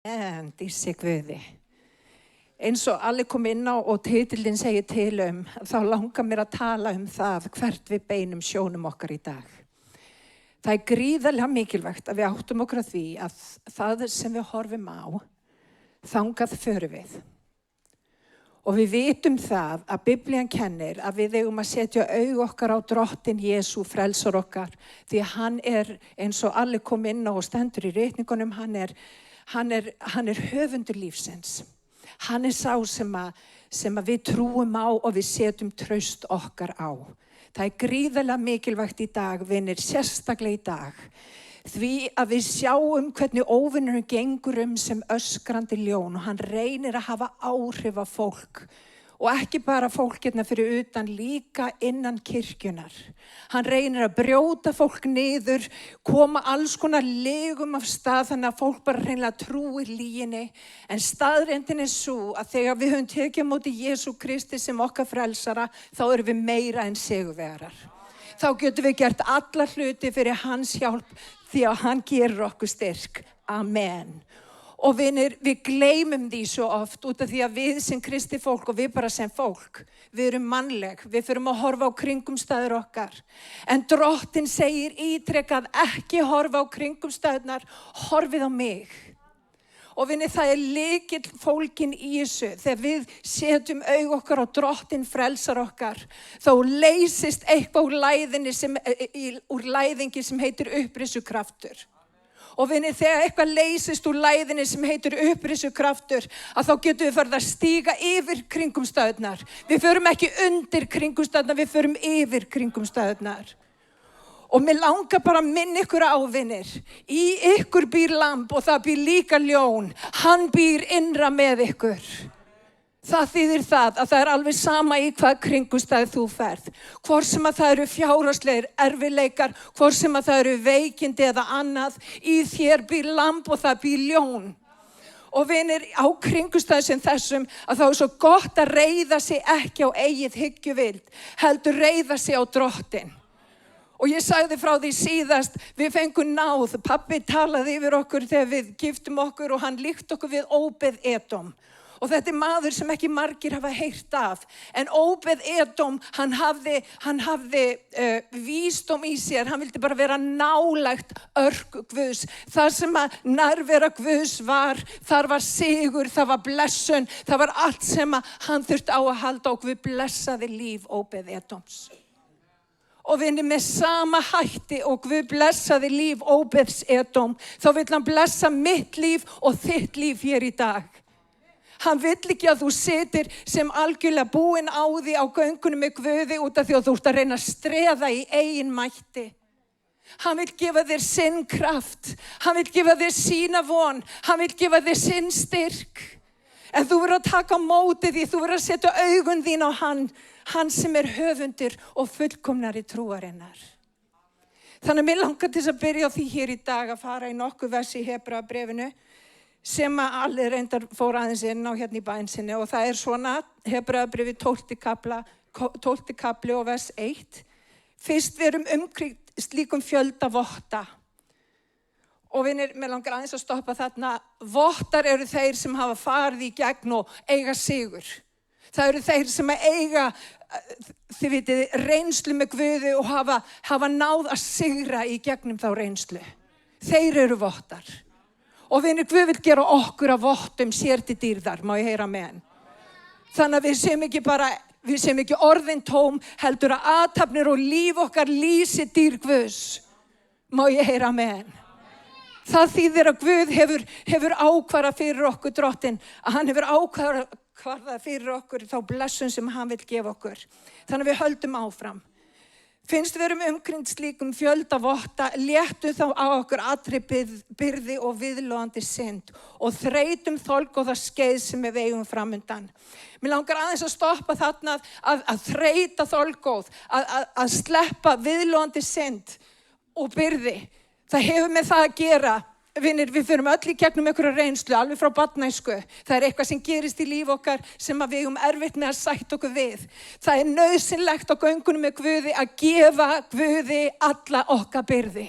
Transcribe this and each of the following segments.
Dísi Guði. Eins og allir kom inn á og titillinn segir til þá langar mér að tala það hvert við beinum sjónum okkar í dag. Það er gríðarlega mikilvægt að við áttum okkur að því að það sem við horfum á, þangað förum við. Og við vitum það að Biblían kennir að við eigum að setja augu okkar á Drottinn Jesú, frelsar okkar, því að hann er, eins og allir kom inn á og stendur í ritningunum, hann er höfundur lífsins. Hann er sá sem að við trúum á og við setjum traust okkar á. Það er gríðarlega mikilvægt í dag, vinir, sérstaklega í dag. Því að við sjáum hvernig óvinurinn gengur sem öskrandi ljón og hann reynir að hafa áhrif á fólk. Og ekki bara fólk hérna fyrir utan, líka innan kirkjunar. Hann reynir að brjóta fólk niður, koma alls konar legum af stað þannig að fólk bara hreinlega trúir lyginni. En staðreyndin er svo að þegar við höfum tekið á móti Jesú Kristi sem okkar frelsara, þá erum við meira en sigurvegarar. Þá getum við gert alla hluti fyrir hans hjálp því að hann gerir okkur styrk. Amen. Og vinir, við gleymum því svo oft út af því að við sem kristi fólk og við bara sem fólk, við erum mannleg, við förum að horfa á kringumstæður okkar. En Drottinn segir ítrekað ekki horfa á kringumstæðurnar, horfið á mig. Og vinir, það er lykill fólginn í þessu. Þegar við setjum augu okkar á Drottinn frelsar okkar, þá leysist eitthvað úr læðingi sem heitir upprisukraftur. Og vinir, þegar eitthvað leysist úr læðinni sem heitir upprisukraftur, að þá getum við farið að stíga yfir kringumstæðurnar. Við förum ekki undir kringumstæðurnar, við förum yfir kringumstæðurnar. Og mér langar bara að minna ykkur á, vinir, í ykkur býr lamb og það býr líka ljón. Hann býr innra með ykkur. Það þýðir það að það er alveg sama í hvað kringumstæði þú ferð. Hvort sem að það eru fjárhagslegir erfiðleikar, hvort sem að það eru veikindi eða annað, í þér býr lamb og það býr ljón. Og vinir, á kringumstæði sem þessum, að þá er svo gott að reiða sig ekki á eigið hyggjuvild, heldur reiða sig á Drottinn. Og ég sagði frá því síðast, við fengum náð, pabbi talaði yfir okkur þegar við giftum okkur og hann líkti okkur við Óbeð-Edóm. Og þetta er maður sem ekki margir hafa heyrt af. En Óbeð-Edóm, hann hafði vísdóm í sér. Hann vildi bara vera nálægt örk Guðs. Það sem að nærvera Guðs var, þar var sigur, það var blessun. Það var allt sem að hann þurfti á að halda og Guð blessaði líf Óbeð-Edóms. Og vinni, með sama hætti og Guð blessaði líf Óbeðs-Edóm, þá vill hann blessa mitt líf og þitt líf hér í dag. Hann vill ekki að þú sitir sem algjörlega búinn á því á göngunum með Guði út af því að þú ert að reyna að streða í eigin mætti. Hann vill gefa þér sinn kraft. Hann vill gefa þér sína von. Hann vill gefa þér sinn styrk. En þú verður að taka á móti því, þú verður að setja augun þín á hann sem er höfundur og fullkomnari trúarinnar. Þannig að mér langar til að byrja á því hér í dag að fara í nokkuð vers í Hebreabréfinu, sem að allir reyndar fór aðeins inn á hérna í bænsinni og það er svona, Hebreabréfi 12. kapli og vers 1. Fyrst við erum umkringt slíkum fjölda votta. Og vinir, mér langar aðeins að stoppa þarna, vottar eru þeir sem hafa farið í gegn og eiga sigur. Það eru þeir sem eiga, þið vitið, reynslu með Guði og hafa náð að sigra í gegnum þá reynslu. Þeir eru vottar. Og vinir, Guð vil gera okkur að vottum sér til dýrðar, má ég heyra amen. Þannig að við séum ekki orðin tóm, heldur að athafnir og líf okkar lýsi dýr Guðs, má ég heyra amen. Það þýðir að Guð hefur ákvarðað fyrir okkur Drottinn, að hann hefur ákvarðað fyrir okkur þá blessun sem hann vil gefa okkur. Þannig að við höldum áfram. Finnst við erum umkringt slíkum fjölda votta, léttum þá á okkur allri byrði og viðlóðandi synd og þreytum þolgóða skeið sem við eigum framundan. Mér langar aðeins að stoppa þarna að þreyta þolgóð, að sleppa viðlóðandi synd og byrði. Það hefur með það að gera. Vinir, við förum öll í gegnum einhverja reynslu, alveg frá barnæsku. Það er eitthvað sem gerist í líf okkar sem að við eigum erfitt með að sætta okkur við. Það er nauðsynlegt á göngunum með Guði að gefa Guði alla okkar byrði.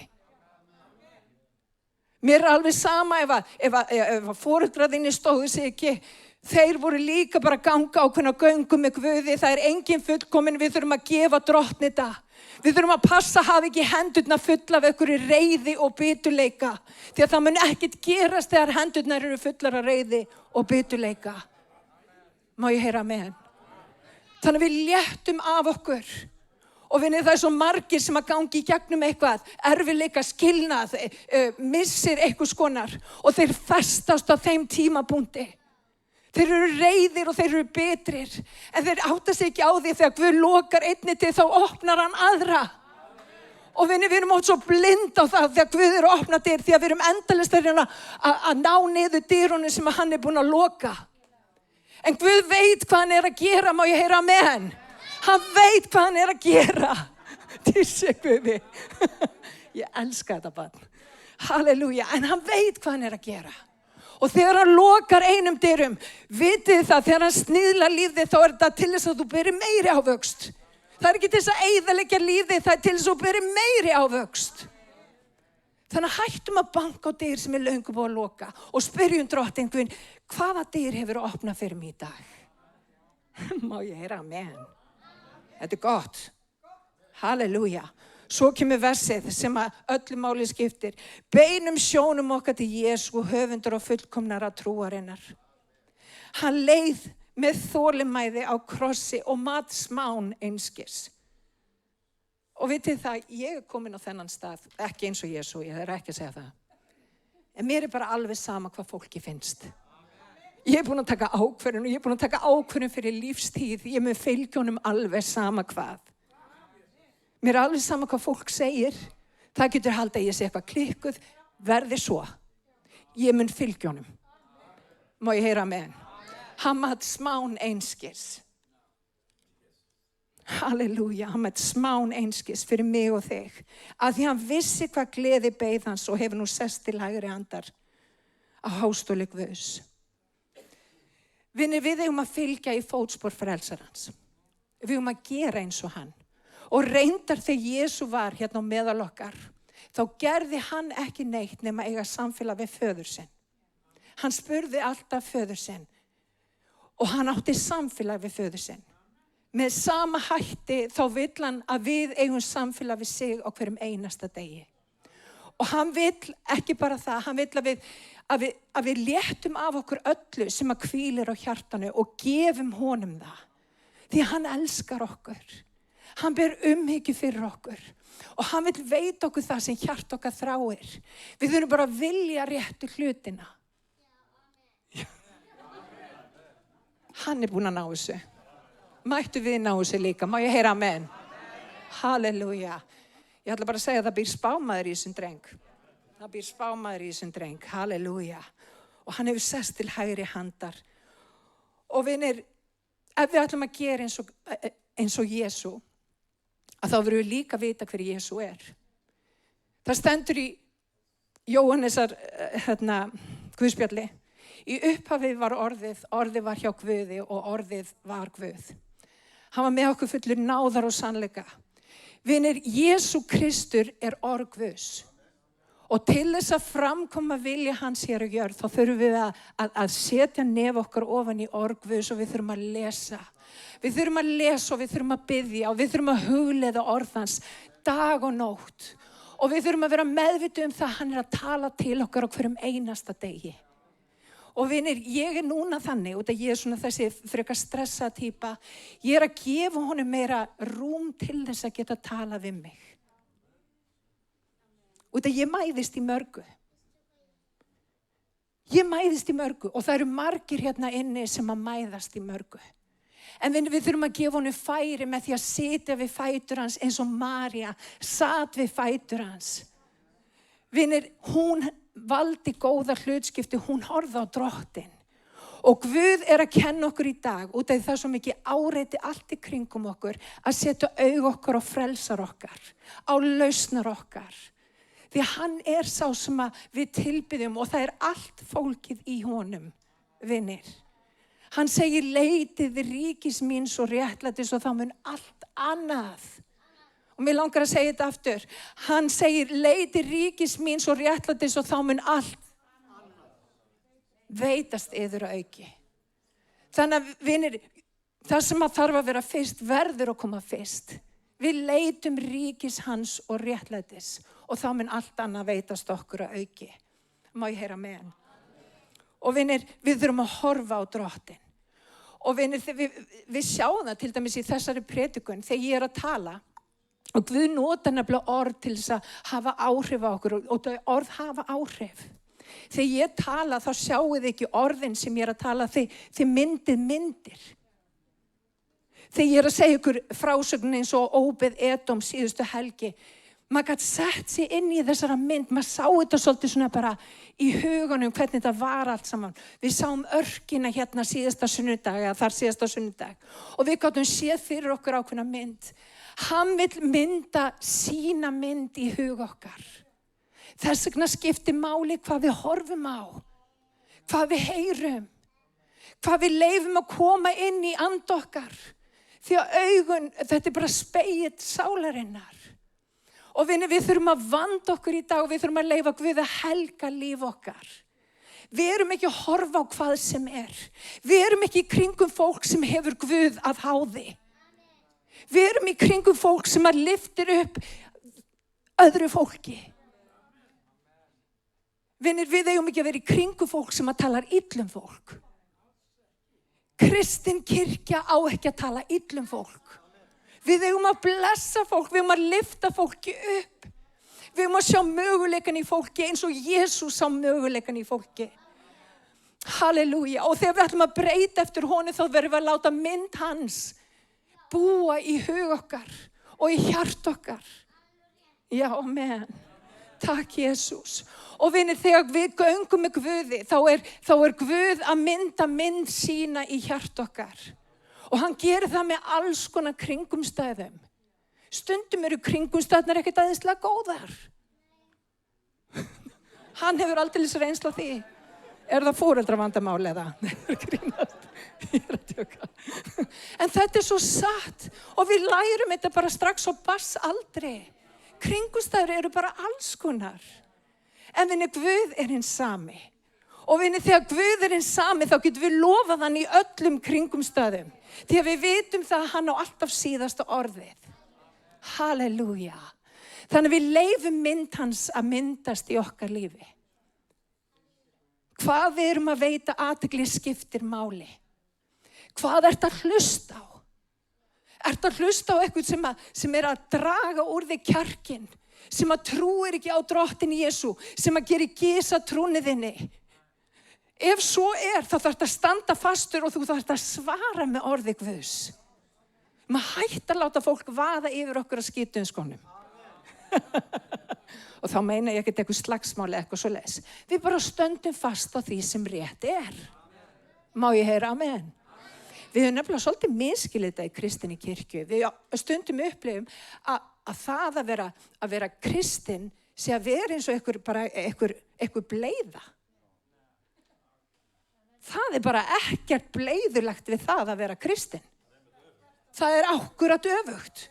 Mér alveg sama ef foreldraðinni stóðu sig ekki. Þeir voru líka bara að ganga ákveðna göngu með Guði. Það engin fullkomin, við þurfum að gefa Drottni þetta. Við þurfum að passa að hafa ekki hendurna fulla af einhverju reiði og biturleika. Því að það mun ekkert gerast þegar hendurnar eru fullar af reiði og biturleika. Má ég heyra amen? Þannig að við léttum af okkur. Og vinni, það svo margir sem að gangi í gegnum eitthvað, erfiðleika, skilnað, missir eitthvað skonar og þeir festast á þeim tímapunkti. Þeir eru reiðir og þeir eru bitrir, en þeir átta sig ekki á því þegar Guð lokar einni til þá opnar hann aðra. Og vinni, við erum oft svo blind á það þegar Guð er að opna dyr, því að við erum endalaust að ná niður dyrunum sem hann er búin að loka. En Guð veit hvað hann er að gera, má ég heyra amen? Hann veit hvað hann er að gera. Þessi Guði. Ég elska þetta barn. Halleluja. En hann veit hvað hann er að gera. Og þegar hann lokar einum dyrum, vitið það, þegar hann sniðlar lífið, þá er þetta til þess að þú beri meiri ávöxt. Það er ekki til þess að eyðileggja lífið, það er til þess að þú beri meiri ávöxt. Þannig að hættum að banka á dyr sem er löngu búið að loka og spyrjum Drottinn Guð, hvaða dyr hefur opnað fyrir mig í dag? Má ég heyra amen? Þetta er gott. Halleluja. Svo kemur versið sem að öllu máli skiptir. Beinum sjónum okkar til Jesú, höfundur og fullkomnara trúarinnar. Hann leið með þolinmæði á krossi og mat smán einskis. Og vitið það, ég er komin á þennan stað, ekki eins og Jesú, ég er ekki að segja það. En mér er bara alveg sama hvað fólki finnst. Ég er búin að taka ákvörðun og ég er búin að taka ákvörðun fyrir lífstíð. Ég er með fylgjónum alveg sama hvað. Mér er alveg sama hvað fólk segir. Það getur haldið að ég sé eitthvað klikkuð. Verði svo. Ég mun fylgjónum. Má ég heyra amen? Hann mat smán einskis. Halleluja. Hann mat smán einskis fyrir mig og þig. Að því hann vissi hvað gleði beið hans og hefur nú sest til hægri handar á hástóli Guðs. Vinir, við eigum að fylgja í fótspor frelsarans. Við eigum að gera eins og hann. Og reyndar þegar Jesú var hérna á meðal okkar, þá gerði hann ekki neitt nema eiga samfélag við föður sinn. Hann spurði alltaf föður sinn og hann átti samfélag við föður sinn. Með sama hætti þá vill hann að við eigum samfélag við sig á hverjum einasta degi. Og hann vill ekki bara það, hann vill að við léttum af okkur öllu sem að hvílir á hjartanu og gefum honum það. Því hann elskar okkur. Hann ber umhyggju fyrir okkur. Og hann vill veita okkur það sem hjart okkar þráir. Við þurfum bara að vilja réttu hlutina. Hann er búinn að ná þessu. Mættu við ná þessu líka. Má ég heyra amen? Halleluja. Ég ætla bara að segja að það býr spámaður í þessum dreng. Það býr spámaður í þessum dreng. Halleluja. Og hann hefur sest til hægri handar. Og vinir, ef við ætlum að gera eins og Jesú, að þá verðum við líka að vita hver Jesú er. Það stendur í Jóhannesar Guðspjalli. Í upphafi var orðið var hjá Guði og orðið var Guð. Hann var með okkur fullur náðar og sannleika. Vinir, Jesú Kristur er orð Guðs. Og til þess að framkoma vilja hans hér á jörð, þá þurfum við að setja nef okkar ofan í orð Guðs og við þurfum að lesa. Við þurfum að lesa og við þurfum að biðja og við þurfum að hugleiða orð hans dag og nótt. Og við þurfum að vera meðvituð það að hann er að tala til okkar á hverjum einasta degi. Og vinir, ég er núna þannig, út að ég er svona þessi frekar stressa týpa, ég er að gefa honum meira rúm til þess að geta tala við mig. Út að ég mæðist í mörgu. Ég mæðist í mörgu og það eru margir hérna inni sem að mæðast í mörgu. En við þurfum að gefa honum færi með því að sitja við fætur hans eins og María sat við fætur hans. Vinir, hún valdi góða hlutskipti, hún horfði á Drottinn. Og Guð er að kenna okkur í dag, út af það er svo mikið áreiti allt í kringum okkur, að setja augu okkar og frelsar okkar, á lausnar okkar. Því hann er sá sem við tilbiðjum og það er allt fólkið í honum, vinir. Hann segir leitið ríkis míns og réttlætis og þá mun allt annað. Og Og mér langar að segja þetta aftur. Hann segir, leiti ríkis míns og réttlætis og þá mun allt veitast yður að auki. Þannig að vinir, það sem að þarf að vera fyrst verður að koma fyrst. Við leitum ríkis hans og réttlætis og þá mun allt annað veitast okkur að auki. Má ég heyra með hann? Og vinir, við þurfum að horfa á Drottinn. Og vinir, við sjáum það til dæmis í þessari predikun þegar ég að tala. Og Guð notar nefnilega orð til þess að hafa áhrif á okkur og orð hafa áhrif. Þegar ég tala þá sjáu þið ekki orðin sem ég að tala, þið myndið myndir. Þegar ég að segja ykkur frásögn eins og Óbeð Edóm síðustu helgi, maður gæti sett sig inn í þessara mynd, maður sá þetta svolítið svona bara í hugunum hvernig þetta var allt saman. Við sáum örkina hérna síðasta sunnudag eða þar síðasta sunnudag og við gátum séð fyrir okkur ákveðna mynd. Hann vill mynda sína mynd í hug okkar. Þess vegna skiptir máli hvað við horfum á, hvað við heyrum, hvað við leifum að koma inn í and okkar. Því að augun, þetta bara spegill sálarinnar. Og við þurfum að vanda okkur í dag og við þurfum að leyfa Guð að helga líf okkar. Við erum ekki að horfa á hvað sem er. Við erum ekki í kringum fólk sem hefur Guð að háði. Við erum í kringum fólk sem að lyftir upp öðru fólki. Vinir, við eigum ekki að vera í kringum fólk sem að tala illum fólk. Kristin kirkja á ekki að tala illum fólk. Við eigum að blessa fólk, við eigum að lyfta fólki upp. Við eigum að sjá möguleikan í fólki eins og Jesús sá möguleikan í fólki. Halleluja. Og þegar við ætlum að breyta eftir honum þá verðum við að láta mynd hans búa í hug okkar og í hjart okkar. Já, amen. Takk, Jesús. Og vinir, þegar við göngum með Guði, þá er Guð að mynda mynd sína í hjart okkar. Og hann gerir það með alls konar kringumstæðum. Stundum eru kringumstæðnar ekkert aðeinslega góðar. Hann hefur aldrei reynsla því. Er það foreldravandamál eða? Ég er að tjóka. En þetta er svo satt og við lærum þetta bara strax á barnsaldri. Kringumstæður eru bara alls konar. En vinni, Guð er hinn sami. Og vinni, þegar Guð er hinn sami þá getum við lofað hann í öllum kringumstæðum. Því að við vitum það að hann á alltaf síðasta orðið. Halleluja. Þannig að við leyfum mynd hans að myndast í okkar lífi. Hvað við erum að veita athygli skiptir máli. Hvað ertu að hlusta á? Ertu að hlusta á eitthvað sem er að draga úr þig kjarkinn, sem að trúir ekki á Drottinn Jesú, sem að gera gys að trúni þinni? Ef svo er, þá þarf þetta að standa fastur og þú þarf þetta að svara með orði Guðs. Maður hætti að láta fólk vaða yfir okkur að skítu skonum. Og þá meina ég ekki eitthvað slagsmáli eitthvað svo les. Við bara stöndum fast á því sem rétt er. Má ég heyra amen? Við höfum nefnilega svolítið miskilið þetta í kristinni kirkju. Við stundum upplifum að það að vera kristinn sé að vera eins og einhver bleiða. Það er bara ekkert bleiðulegt við það að vera kristinn. Það er akkúrat öfugt.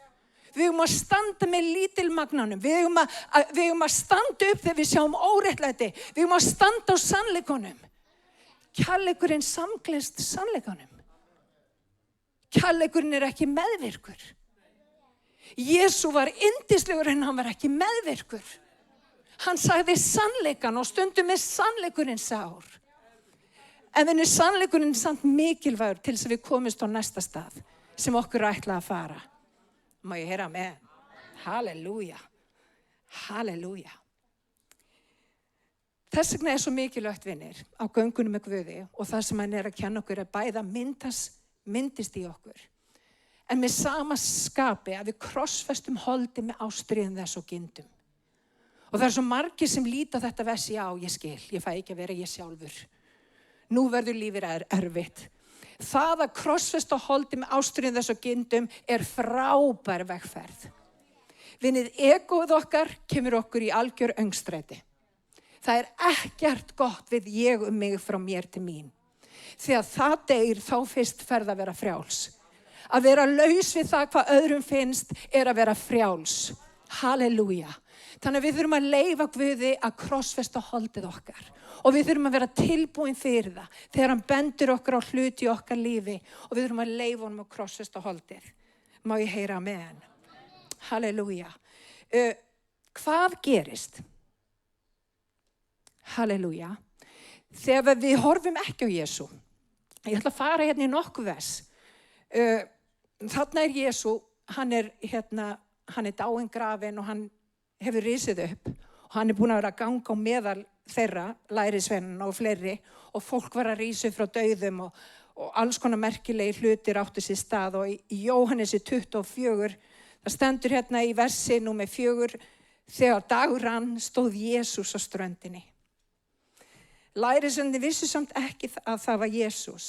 Við eigum að standa með lítilmagnanum. Við eigum að standa upp þegar við sjáum óréttlæti. Við eigum að standa á sannleikunum. Kærleikurinn samgleðst sannleikunum. Kærleikurinn er ekki meðvirkur. Jesú var yndislegur en hann var ekki meðvirkur. Hann sagði sannleikan og stundum er sannleikurinn sár. En þannig sannleikurinn samt mikilvægur til þess að við komumst á næsta stað sem okkur ætla að fara. Má ég heyra með? Halleluja. Halleluja. Þess vegna er svo mikilvægt, vinir, á göngunum með Guði og það sem hann er að kenna okkur er bæða myndist í okkur. En með sama skapi að við krossfestum holdi með ástríðum þess og gindum. Og það er svo margir sem líta þetta versi á, ég skil, ég fæ ekki að vera ég sjálfur. Nú verður lífið erfitt. Það að krossfesta holdi með ástríðum þess og gindum er frábær vegferð. Vinið, egóð okkar kemur okkur í algjör öngstræti. Það er ekkert gott við ég mig frá mér til mín. Þegar það deyr þá fyrst ferð að vera frjáls. Að vera laus við það hvað öðrum finnst að vera frjáls. Halleluja. Þannig að við þurfum að leyfa Guði að krossfesta holdið okkar. Og við þurfum að vera tilbúin fyrir það. Þegar hann bendur okkur á hluti í okkar lífi. Og við þurfum að leyfa honum að krossfesta holdið. Má ég heyra með hann? Halleluja. Hvað gerist? Halleluja. Þegar við horfum ekki á Jesú. Ég ætla að fara hérna í nokkuð vers. Þarna Jesú, hann er dáinn grafinn og hann hefur risið upp. Og hann búinn að vera að ganga á meðal þeirra, lærisveinanna og fleiri. Og fólk var að rísa frá dauðum og alls konar merkilegi hlutir áttu sér stað. Og í Jóhannesi 24, það stendur hérna í versi númer 4, þegar dagur rann stóð Jesús á ströndinni. Lærisveinarnir vissu samt ekki að það var Jesús.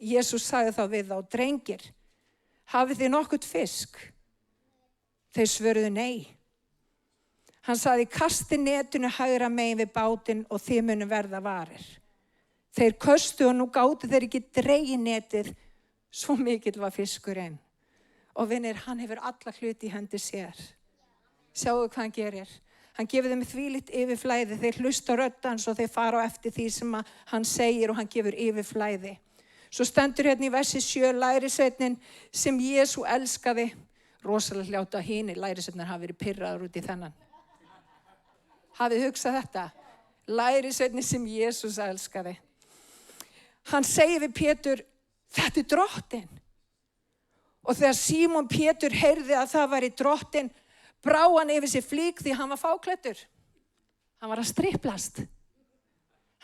Jesús sagði þá við þá, drengir, hafið þið nokkurt fisk? Þeir svöruðu nei. Hann sagði, kasti netinu hægra megin við bátinn og þið munu verða varir. Þeir köstu og nú gátu þeir ekki dregið netið, svo mikill var fiskurinn. Og vinir, hann hefur alla hluti í hendi sér. Sjáu hvað hann gerir. Hann gefur þeim þvílíkt yfirflæði, þeir hlusta rödd hans og þeir fara á eftir því sem hann segir og hann gefur yfirflæði. Svo stendur hérna í versi 7, lærisveinninn sem Jesú elskaði. Rosalega hljóta hinir lærisveinnir hafa verið pirraður út í þennan. Hafið hugsað þetta? Lærisveinninn sem Jesús elskaði. Hann segir við Pétur, þetta drottinn. Og þegar Símon Pétur heyrði að það væri drottinn, brá hann yfir sig flík því hann var fáklæddur. Hann var að striplast.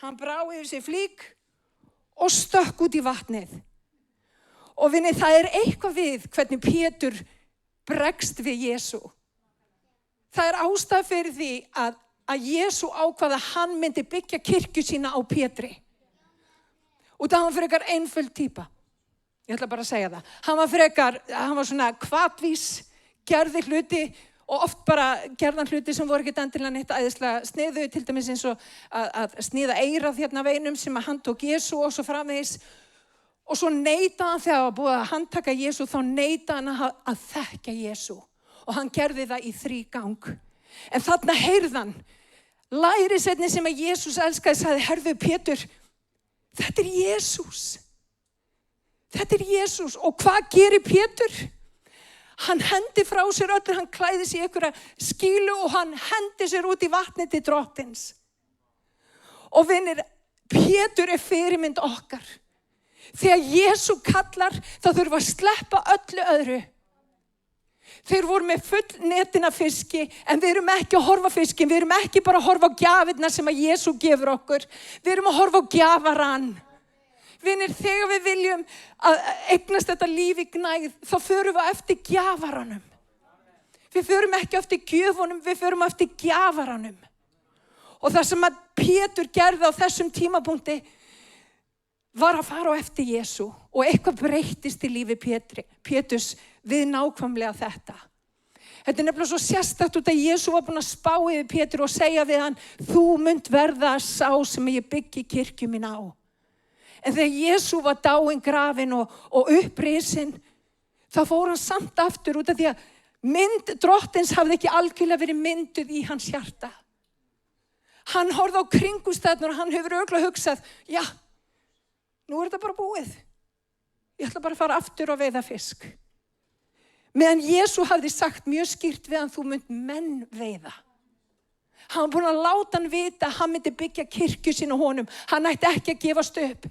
Hann brá yfir sig flík og stökk út í vatnið. Og vinni, það er eitthvað við hvernig Pétur bregst við Jesú. Það er ástæða fyrir því að Jesú ákvað að hann myndi byggja kirkju sína á Pétri. Og það var frekar einföld típa. Ég ætla bara að segja það. Hann var svona hvatvís, gerði hluti og oft bara gerðan hluti sem voru ekkert endilega neitt æðislega sniðu, til dæmis eins og að sniða eyrað hérna veinum sem að hann tók Jesú og svo framvegis. Og svo neitaði hann þegar það var búið að handtaka Jesú, þá neitaði hann að þekkja Jesú. Og hann gerði það í 3 gang. En þarna heyrðan, lærisveinninn sem að Jesús elskaði sagði, herðu Pétur, þetta er Jesús. Þetta er Jesús. Og hvað gerir Pétur? Hann hendi frá sér öllu, hann klæði sig í einhverja skílu og hann hendi sér út í vatnið til drottins. Og vinir, Pétur er fyrirmynd okkar. Þegar Jesú kallar, þá þurfum við að sleppa öllu öðru. Þeir voru með full netina fiski, en við erum ekki að horfa fiskin, við erum ekki bara að horfa á gjafirnar sem að Jesú gefur okkur. Við erum að horfa á gjafarann. Vinir, þegar við viljum að eignast þetta líf í gnægð, þá förum við eftir gjafaranum. Við förum ekki eftir gjöfunum, við förum eftir gjafaranum. Og það sem að Pétur gerði á þessum tímapunkti var að fara á eftir Jesú. Og eitthvað breyttist í lífi Péturs við nákvæmlega þetta. Þetta er nefnilega svo sérstakt út að Jesú var búinn að spá yfir Pétur og segja við hann, þú munt verða sá sem ég byggi kirkju mín á. En þegar Jesú var dáinn grafinn og upprisinn, þá fór hann samt aftur út af því að mynd drottins hafði ekki algjörlega verið mynduð í hans hjarta. Hann horfði á kringumstæðurnar og hann hefur örugglega hugsað, já, nú er þetta bara búið. Ég ætla bara að fara aftur og veiða fisk. Meðan Jesú hafði sagt mjög skýrt við hann, þú munt menn veiða. Hann var búinn að láta hann vita að hann myndi byggja kirkju sína honum. Hann ætti ekki að gefast upp.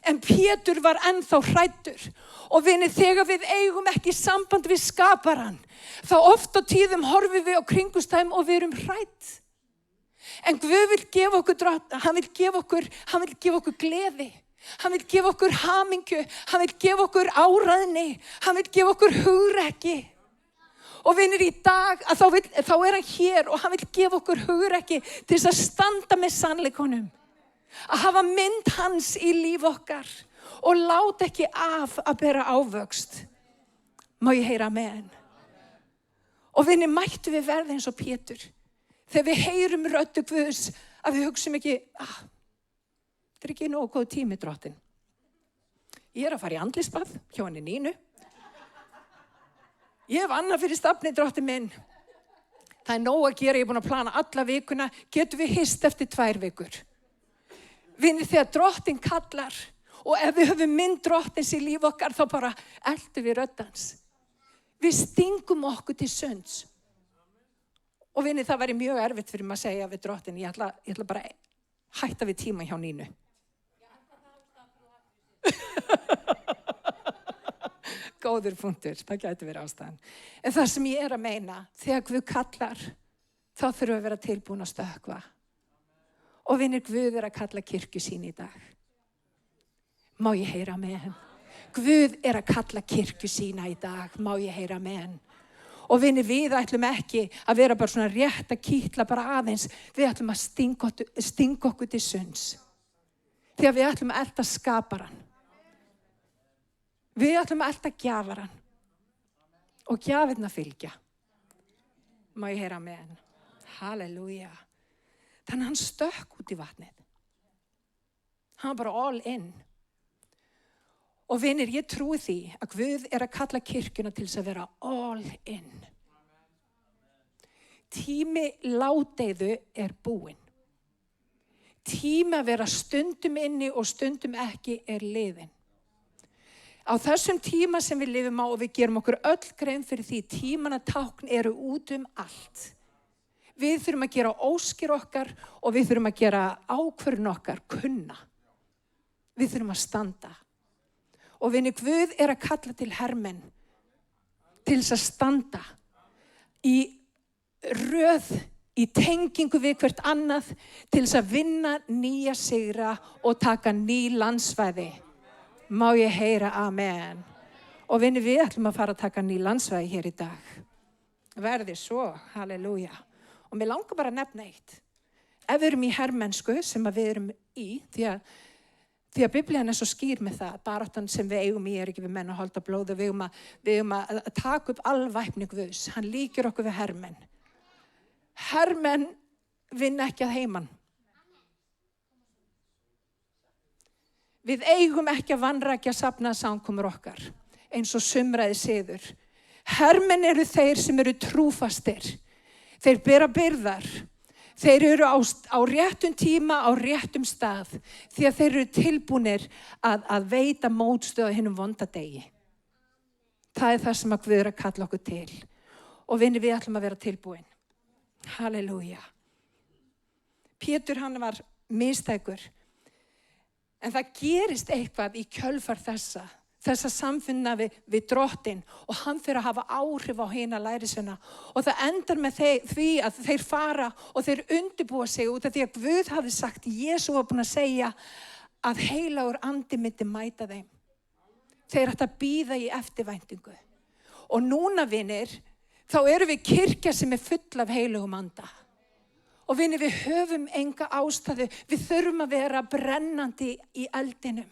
En Pétur var ennþá hræddur. Og vinir, þegar við eigum ekki samband við skaparann, þá oft á tíðum horfum við á kringumstæðum og við erum hrædd. En Guð vill gefa okkur, hann vill gefa okkur gleði. Hann vill gefa okkur hamingju. Hann vill gefa okkur áræðni. Hann vill gefa okkur hugrekki. Og vinir, í dag þá er hann hér og hann vill gefa okkur hugrekki til þess að standa með sannleikunum. Að hafa mynd hans í líf okkar og láta ekki af að bera ávöxt. Má ég heyra amen? Og vinir, mættu við verða eins og Pétur. Þegar við heyrum röddu Guðs að við hugsum ekki, þetta er ekki nógu góð tími, drottinn. Ég er að fara í andlitsbað hjá henni Nínu. Ég hef annað fyrir stafni, drottinn minn. Það nóg að gera, ég búin að plana alla vikuna. Getum við hist eftir 2 vikur? Vinir, þegar drottinn kallar og ef við höfum mynd drottins í líf okkar, þá bara eltum við rödd hans. Við stingum okkur til sunds. Og vinir, það væri mjög erfitt fyrir mig að segja við drottinn, ég ætla bara hætta við tíma hjá Nínu. Góður punktur, það gæti verið ástæðan. En það sem ég að meina, þegar Guð kallar, þá þurfum við að vera tilbúin að stökkva. Og vinir, Guð að kalla kirkju sín í dag. Má ég heyra amen? Guð að kalla kirkju sína í dag, má ég heyra amen? Og vinir, við ætlum ekki að vera bara svona rétt að kýtla bara aðeins, við ætlum að stinga okkur til sunds. Þegar við ætlum að elta skaparan. Við ætlum að elta gjafaran og gjafirna fylgja. Má ég heyra amen? Halleluja. Þannig hann stökk út í vatnið. Hann var bara all in. Og vinir, ég trúi því að Guð að kalla kirkjuna til þess að vera all in. Tími ládeyðu búinn. Tími að vera stundum inni og stundum ekki liðinn. Á þessum tíma sem við lifum á og við gerum okkur öll grein fyrir því, tímana tákn út allt. Við þurfum að gera óskir okkar og við þurfum að gera ákvörðun okkar kunna. Við þurfum að standa. Og vinir, Guð að kalla til hermenn til þess að standa í röð, í tengingu við hvert annað til þess að vinna nýja sigra og taka ný landsvæði. Má ég heyra amen? Og vinir, við ætlum að fara að taka ný landsvæði hér í dag. Verði svo, halleluja. Og mér langar bara að nefna eitt. Ef við erum í hermennsku sem við erum í, því að Biblían svo skýr með það, baráttan sem við eigum í ekki við menn að holda blóð, við eigum að taka upp alvæpni Guðs. Hann líkir okkur við hermenn. Hermenn vinna ekki að heiman. Við eigum ekki að vanrækja safnaða samkomur okkar, eins og sumræði siður. Hermenn þeir sem trúfastir. Þeir bera byrðar. Þeir eru á réttum tíma, á réttum stað, því að þeir eru tilbúnir að veita mótstöð á hinum vonda degi. Það það sem að Guð að kalla okkur til. Og vinir, við ætlum að vera tilbúin. Halleluja. Pétur, hann var mistækur. En það gerist eitthvað í kjölfar þessa samfunna við drottinn og hann fyrir að hafa áhrif á hina lærisveina. Og það endar með því að þeir fara og þeir undirbúa sig út af því að Guð hafði sagt, Jesú var búinn að segja að heilagur andi myndi mæta þeim. Þeir ættu að bíða í eftirvæntingu. Og núna, vinir, þá erum við kirkja sem full af heilugum anda. Og vinir, við höfum enga ástæðu, við þurfum að vera brennandi í eldinum.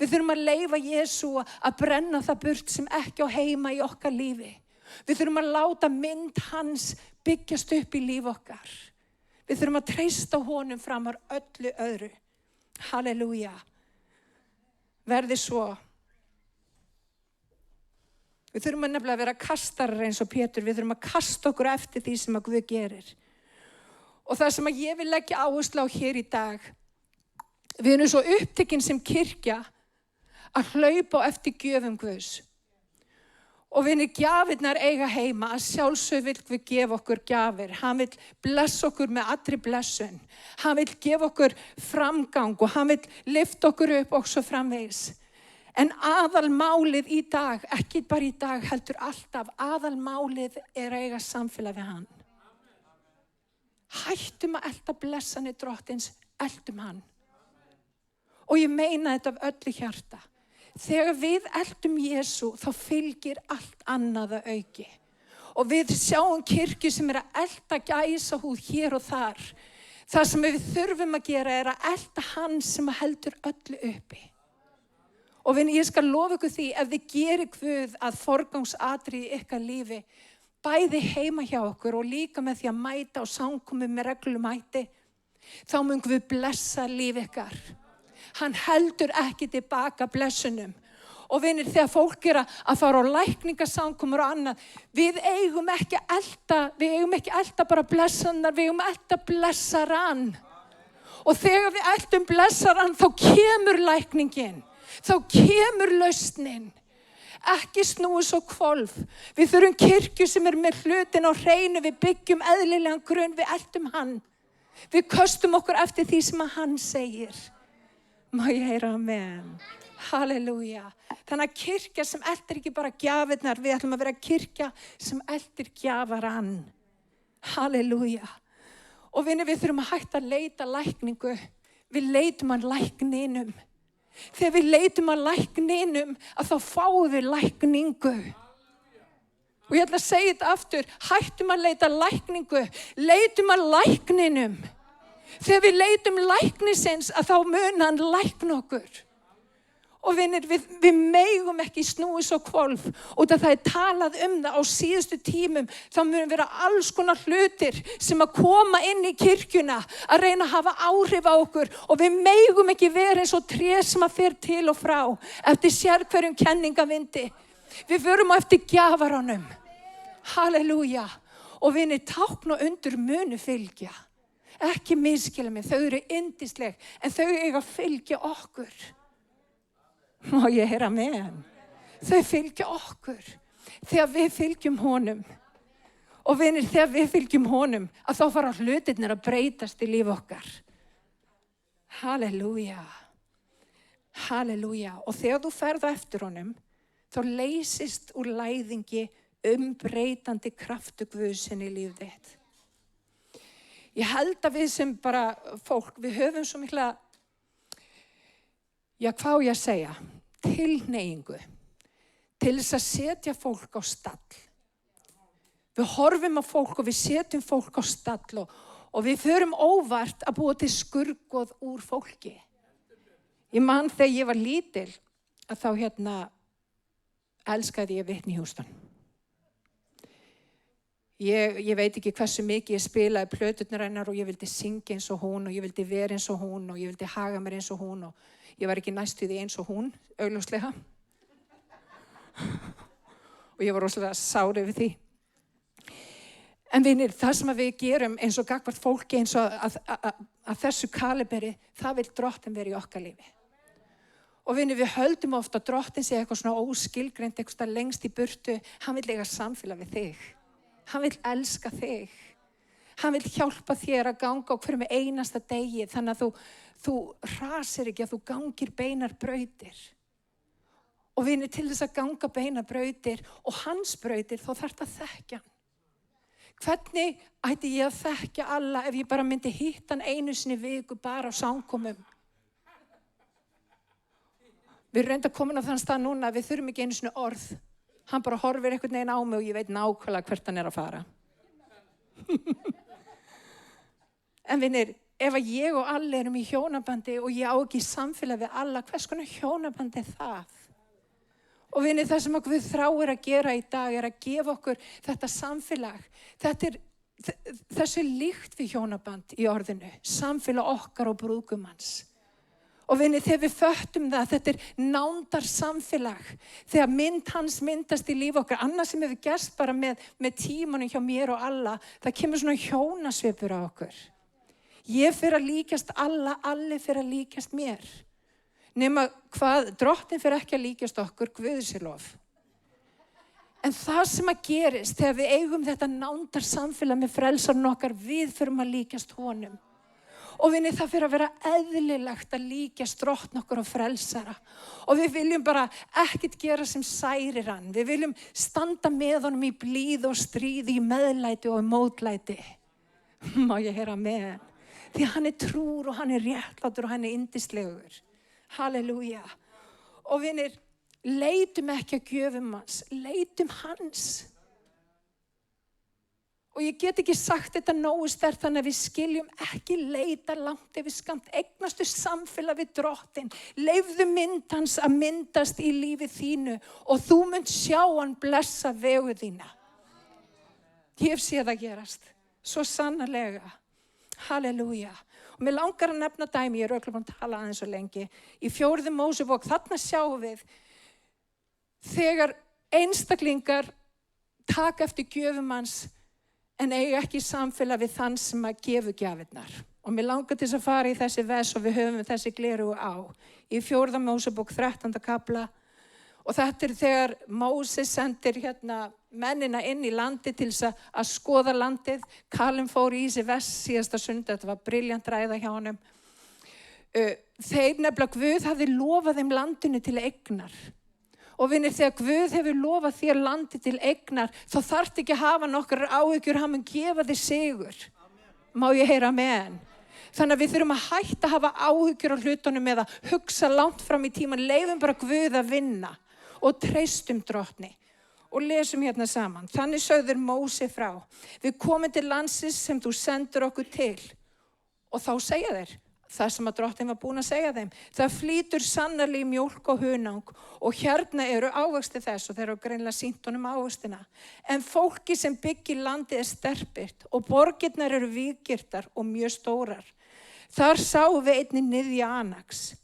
Við þurfum að leyfa Jesú að brenna það burt sem ekki á heima í okkar lífi. Við þurfum að láta mynd hans byggjast upp í líf okkar. Við þurfum að treysta honum framar öllu öðru. Halleluja. Verði svo. Við þurfum að nefnilega vera kastarar eins og Pétur. Við þurfum að kasta okkur eftir því sem að Guð gerir. Og það sem að ég vil leggja áherslu á hér í dag, við erum svo upptekin sem kirkja að hlaupa á eftir gjöfum Guðs. Og vinir, gjafirnar eiga heima, að sjálfsög vill Guð gefa okkur gjafir. Hann vill blessa okkur með allri blessun. Hann vill gefa okkur framgang og hann vill lyfta okkur upp og svo framvegis. En aðalmálið í dag, ekki bara í dag, heldur alltaf, aðalmálið að eiga samfélag við hann. Hættum að elta blessanir drottins, eltum hann. Og ég meina þetta af öllu hjarta. Þegar við eltum Jesú, þá fylgir allt annað að auki. Og við sjáum kirkju sem að elta gæsahúð hér og þar. Það sem við þurfum að gera að elta hann sem heldur öllu uppi. Og ég skal lofa ykkur því, ef þið gerir Guð að forgangsatriði í ykkar lífi, bæði heima hjá okkur og líka með því að mæta og samkomu með reglum hætti, þá mun Guð blessa líf ykkar. Hann heldur ekki tilbaka blessunum. Og vinir, þegar fólk að fara á lækningasamkomur og annað, við eigum ekki að elta bara blessanar, við eigum að elta blessarann. Og þegar við eltum blessarann, þá kemur lækningin, þá kemur lausnin. Ekki snúið svo hvolf. Við þurfum kirkju sem með hlutin á hreinu, við byggjum eðlilegan grunn, við eltum hann. Við köstum okkur eftir því sem að hann segir. Má ég heyra amen. Halleluja. Þannig að kirkja sem eltir ekki bara gjafirnar, við ætlum að vera kirkja sem eltir gjafarann. Halleluja. Og vinir, við þurfum að hætta að leita lækningu. Við leitum að lækninum. Þegar við leitum að lækninum, að þá fáum við lækningu. Og ég ætla að segja þetta aftur, hættum að leita lækningu, leitum að lækninum. Þegar við leitum læknisins, að þá mun hann lækna okkur. Og vinir, við megum ekki snúið svo hvolf, út af það talað það á síðustu tímum, þá mun vera alls konar hlutir sem að koma inn í kirkjuna, að reyna að hafa áhrif á okkur, og við megum ekki vera eins og tré sem að fer til og frá, eftir sérhverjum kenningavindi. Við förum á eftir gjafaranum. Halleluja. Og vinir, tákn og undur munu fylgja. Ekki misskilja mig, þau eru yndisleg, en þau eiga að fylgja okkur. Má ég heyra amen. Þau fylgja okkur þegar við fylgjum honum. Og vinir, þegar við fylgjum honum, að þá fara hlutirnir að breytast í líf okkar. Halleluja. Halleluja. Og þegar þú ferð á eftir honum, þá leysist úr læðingi umbreytandi kraftu Guðsinn í líf þitt. Ég held að við sem bara fólk, við höfum svo mikla, hvað á ég að segja, tilhneigingu til þess að setja fólk á stall. Við horfum á fólk og við setjum fólk á stall og við förum óvart að búa til skurgoð úr fólki. Ég man þegar ég var lítil að þá elskaði ég Whitney Houston. Ég veit ekki hversu mikið ég spilaði plöturnar hennar og ég vildi syngja eins og hún og ég vildi vera eins og hún og ég vildi haga mér eins og hún og ég var ekki næstu því eins og hún, augljóslega. Og ég var rosalega sár yfir því. En vinir, það sem við gerum eins og gagnvart fólki eins og að þessu kaliberi, það vil Drottinn vera í okkar lífi. Og vinir, við höldum ofta að Drottinn sé eitthvað svona óskilgreint, eitthvað lengst í burtu. Hann vil eiga samfélag við þig. Hann vil elska þig. Hann vil hjálpa þér að ganga á hverjum einasta degi þannig að þú hrasir ekki að þú gangir beinar brautir. Og vinir, til þess að ganga beinar brautir og hans brautir, þá þarftu að þekkja hann. Hvernig ætti ég að þekkja alla ef ég bara myndi hitta hann einu sinni í viku bara á samkomum? Við erum reynda komin á þann stað núna að við þurfum ekki einu sinni orð. Hann bara horfir einhvern veginn á mig og ég veit nákvæmlega hvert hann að fara. En vinir, ef ég og allir erum í hjónabandi og ég á ekki samfélag við alla, hvers konar hjónabandi það? Og vinir, það sem okkur þráir að gera í dag er að gefa okkur þetta samfélag. Þessu líkt við hjónaband í orðinu, samfélag okkar og brúðgumans. Og vinir, þegar við föttum það, þetta er nándar samfélag, þegar mynd hans myndast í líf okkar, annað sem hefur gerst bara með tímanum hjá mér og alla, það kemur svona hjónasvipur á okkur. Ég fer að líkjast alla, allir fer að líkjast mér. Nema hvað, Drottinn fer ekki að líkjast okkur, Guði sé lof. En það sem að gerist þegar við eigum þetta nándar samfélag með frelsarinn okkar, við förum að líkjast honum. Og vinni, það fyrir að vera eðlilegt að líkjast Drottn okkur og frelsara. Og við viljum bara ekkert gera sem særir hann. Við viljum standa með honum í blíðu og stríði, í meðlæti og í mótlæti. Má ég heyra með hann? Því hann er trúr og hann er réttlátur og hann er yndislegur. Halleluja. Og vinir, leitum ekki að gjöfum hans, leitum hans. Og ég get ekki sagt þetta nógu sterkt þannig að við skiljum ekki leita langt yfir skammt. Eignastu samfélag við Drottinn. Leifðu mynd hans að myndast í lífi þínu og þú munt sjá hann blessa vegu þína. Ég hef séð það gerast. Svo sannarlega. Halleluja. Og mér langar að nefna dæmi, ég er örugglega búin að tala aðeins svo lengi. Í 4. Mósebók, þarna sjáum við þegar einstaklingar taka eftir gjöfum hans en eiga ekki samfélag við þann sem að gefu gjafirnar. Og mér langar til þess að fara í þessi vers og við höfum þessi glerugu á. Í 4. Mósebók 13. kafla. Og þetta þegar Móses sendir mennina inn í landi til þess að skoða landið. Kalum fór í þessi vers síðasta sunnudag, þetta var brilljant ræða hjá honum. Þeir nefnilega Guð hafði lofað þeim landinu til eignar. Og vinir, þegar Guð hefur lofað þér landi til eignar, þá þarft ekki að hafa nokkrar áhyggjur, hann mun gefa þér sigur. Má ég heyra amen? Þannig að við þurfum að hætta að hafa áhyggjur á hlutunum eða hugsa langt fram í tíman, leifum bara Guð að vinna og treystum Drottni. Og lesum saman. Þannig sögður Móse frá. Við komum til landsins sem þú sendur okkur til. Og þá segja þeir, það sem að Drottinn var búin að segja þeim. Það flýtur sannarlega í mjólk og hunang og hérna eru ávexti þess og þeir eru greinilega sýnt honum ávextina. En fólki sem byggir landið sterpirt og borgirnar eru víggirtar og mjög stórar. Þar sáum við einnig niðja Anaks.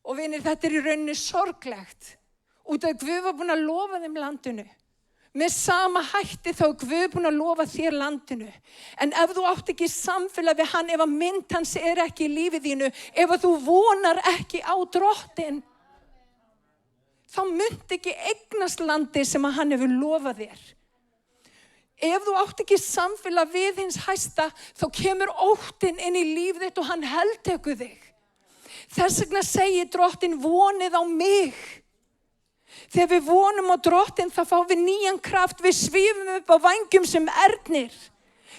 Og vinir, þetta í rauninni sorglegt. Út af Guð var búin að lofa þeim landinu. Með sama hætti þá Guð búin að lofa þér landinu. En ef þú átt ekki samfélag við hann, ef að mynd hans ekki í lífið þínu, ef að þú vonar ekki á Drottinn, þá munt ekki eignast landi sem að hann hefur lofað þér. Ef þú átt ekki samfélag við hins hæsta, þá kemur óttinn inn í lífið þitt og hann heltekur þig. Þess vegna segir Drottinn, vonið á mig. Þegar við vonum á Drottinn þá fáum við nýjan kraft, við svífum upp á vængjum sem ernir.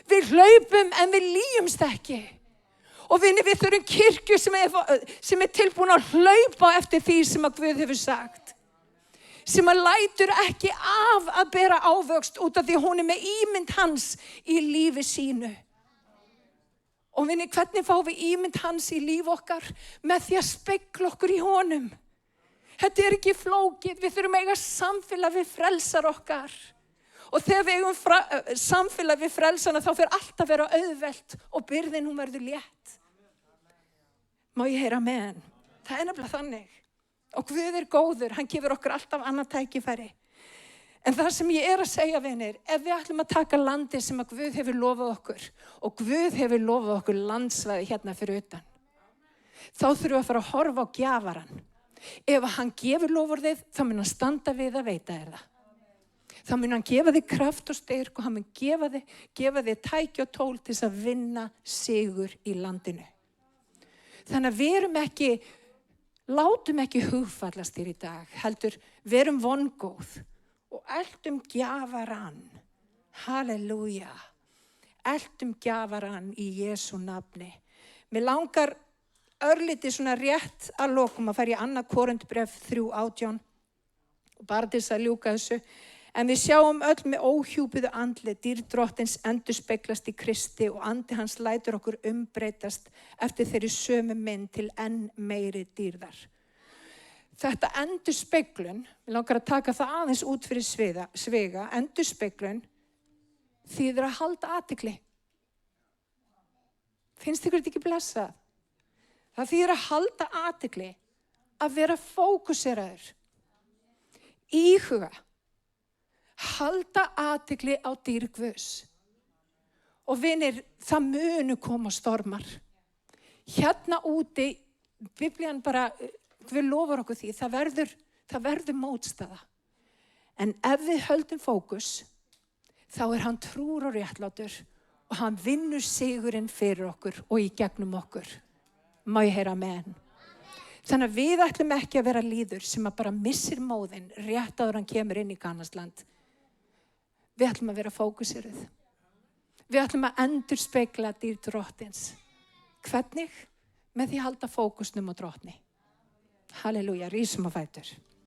Við hlaupum en við líumst ekki. Og við þurfum kirkju sem er tilbúin að hlaupa eftir því sem að Guð hefur sagt. Sem að lætur ekki af að bera ávöxt út af því hún er með ímynd hans í lífi sínu. Og hvernig fáum við ímynd hans í líf okkar? Með því að spegla okkur í honum. Þetta er ekki flókið, við þurfum að eiga samfélag við frelsar okkar. Og þegar við eigum samfélag við frelsarna þá fyrir allt að vera auðvelt og byrðin hún verður létt. Má ég heyra amen? Það er nefnilega þannig. Og Guð er góður, hann gefur okkur alltaf annað tækifæri. En það sem ég er að segja, vinir, ef við ætlum að taka landi sem að Guð hefur lofað okkur og Guð hefur lofað okkur landsvæði hérna fyrir utan, þá þurfum við að fara að horfa á gjafarann. Ef hann gefur loforðið, þá mun hann standa við að veita þér það. Þá mun hann gefa þig kraft og styrk og hann mun gefa þig tæki og tól til þess að vinna sigur í landinu. Þannig að látum ekki hugfallast þér í dag, heldur verum vongóð og eltum gjafarann. Halleluja. Eltum gjafarann í Jesú nafni. Mér langar örlítið svona rétt að lokum að fara í 2. Korinthbréf 3:18 og bara til þess að ljúka þessu. En við sjáum öll með óhjúpuðu andlit dýrð Drottins endurspeglast í Kristi og andi hans lætur okkur umbreytast eftir þeirri sömu mynd til enn meiri dýrðar. Þetta endurspeglun, við langar að taka það aðeins út fyrir sviga, endurspeglun þýðir að halda athygli. Finnst ykkur þetta ekki blessað? Það þýðir að halda athygli, að vera fókuseraður, íhuga, halda athygli á dýrð Guðs. Og vinir, það munu koma stormar. Hérna úti, Biblían bara, Guð lofar okkur því, það verður mótstaða. En ef við höldum fókus, þá er hann trúr og réttlátur og hann vinnur sigurinn fyrir okkur og í gegnum okkur. Má ég heyra amen? Þannig að við ætlum ekki að vera líður sem að bara missir móðinn rétt áður hann kemur inn í Kanaansland. Við ætlum að vera fókuseruð. Við ætlum að endurspegla dýrð Drottins. Hvernig? Með því að halda fókusnum á Drottni. Halleluja, rísum á fætur.